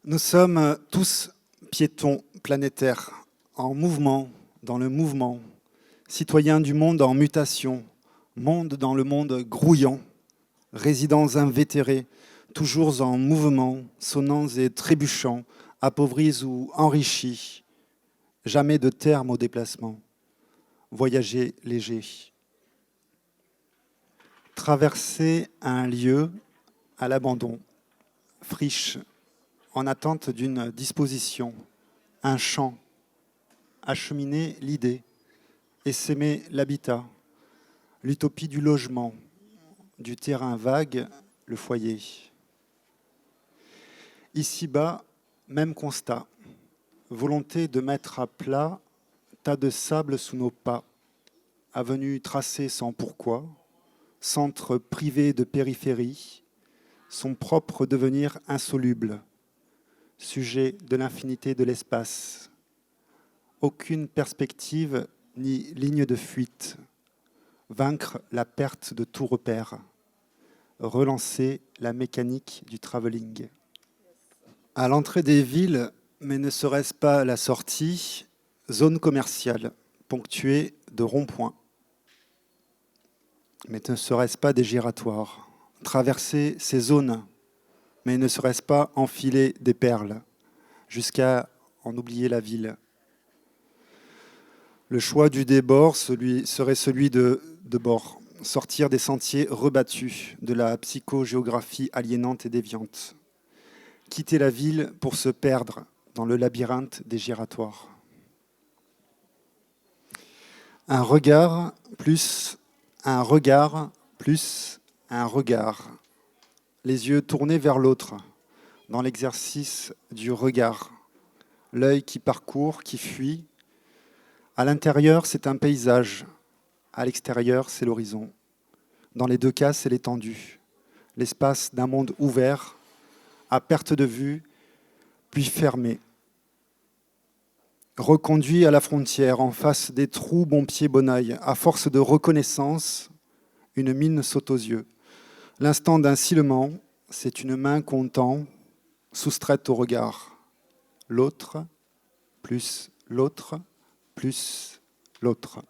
Nous sommes tous piétons planétaires, en mouvement, dans le mouvement, citoyens du monde en mutation, monde dans le monde grouillant, résidents invétérés, toujours en mouvement, sonnants et trébuchants, appauvris ou enrichis, jamais de terme au déplacement, voyager léger. Traverser un lieu à l'abandon, friche, en attente d'une disposition, un champ, acheminer l'idée, essaimer l'habitat, l'utopie du logement, du terrain vague, le foyer. Ici-bas, même constat, volonté de mettre à plat, tas de sable sous nos pas, avenue tracée sans pourquoi, centre privé de périphérie, son propre devenir insoluble, sujet de l'infinité de l'espace. Aucune perspective ni ligne de fuite. Vaincre la perte de tout repère. Relancer la mécanique du travelling. À l'entrée des villes, mais ne serait-ce pas la sortie, zone commerciale, ponctuée de ronds-points. Mais ne serait-ce pas des giratoires. Traverser ces zones, mais ne serait-ce pas enfiler des perles, jusqu'à en oublier la ville. Le choix du débord serait celui de bord, sortir des sentiers rebattus de la psychogéographie aliénante et déviante. Quitter la ville pour se perdre dans le labyrinthe des giratoires. Un regard plus un regard plus un regard. Les yeux tournés vers l'autre, dans l'exercice du regard. L'œil qui parcourt, qui fuit. À l'intérieur, c'est un paysage. À l'extérieur, c'est l'horizon. Dans les deux cas, c'est l'étendue. L'espace d'un monde ouvert, à perte de vue, puis fermé. Reconduit à la frontière, en face des trous bon pied bon oeil. À force de reconnaissance, une mine saute aux yeux. L'instant d'un silement, c'est une main qu'on tend, soustraite au regard. L'autre, plus l'autre, plus l'autre.